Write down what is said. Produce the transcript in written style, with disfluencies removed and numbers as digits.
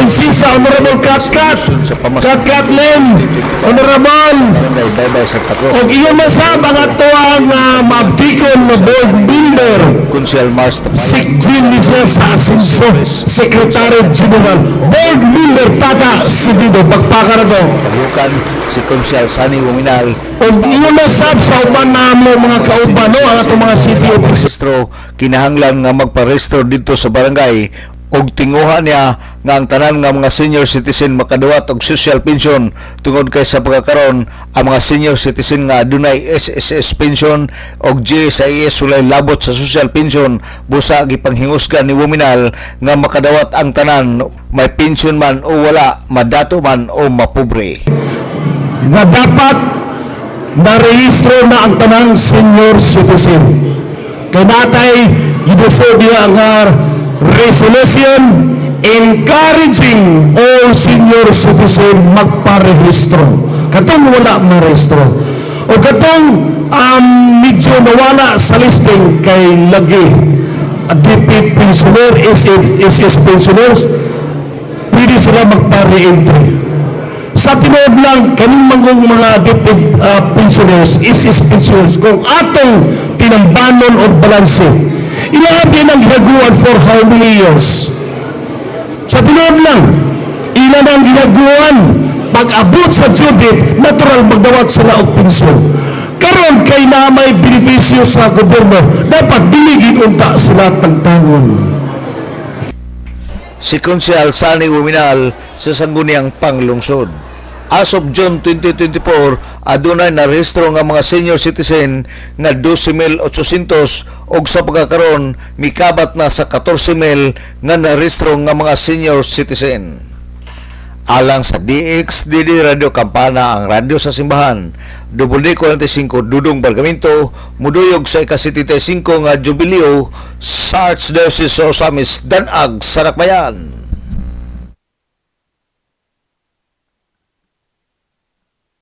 Prinsesa Honorable Katkat, Katkat Lim, Honorable, Barangay Baybay sa Taklo. o iyo masab ang ato ang mabdikon na board member, Kunsyal Mars si Tapayan. Jean Lizelle sa Asenso, Secretary General, board member Tata Sibido, pagpakara to. Kahiukan si Kunsyal Sani Wuminal. O iyo masab sa uban namo mga kauban, no, ang ato mga city officers. Registro, kinahanglan nga magparehistro dito sa barangay og tinguhan niya nga ang tanan nga mga senior citizen makadawat og social pension tungod kay sa pagkakaron ang mga senior citizen nga adunay SSS pension og GSIS walay labot sa social pension busa gipanghingusgan ni Wuminal nga makadawat ang tanan may pension man o wala, madato man o mapobre. Na dapat narehistro na ang tanang senior citizen. Kaya natay gidufo diya nga resolution encouraging all senior citizen magparehistro. Katong wala marehistro. O katong medyo nawala sa listing kay lagi DP pensioner, SS pensioners, pwede sila magpa-re-entry. Sa tinood lang, kaning manggong mga DP pensioners, SS pensioners, kung atong tinambanon o balanse, ilahan din ang ginaguan for how many years? Sa tinood lang, ilan ang ginaguan, pag-abot sa judit, natural magdawat sila og pensyon. Karon kay na may benepisyo sa gobyerno, dapat diligin unta sila tagtangon. Si Kunsyal Sani Wuminal sa sangguniang panglungsod. As of June 2024, adunay na rehistro nga mga senior citizen nga 12,800 og sa pagkakaron mikabat na sa 14,000 nga narehistro nga mga senior citizen. Alang sa DXDD Radio Kampana, ang radyo sa simbahan, WD45 Dudong Bargamento, muduyog sa ika-75 nga jubileo sa Archdiocese of Osamis, Danag, Sanakbayan.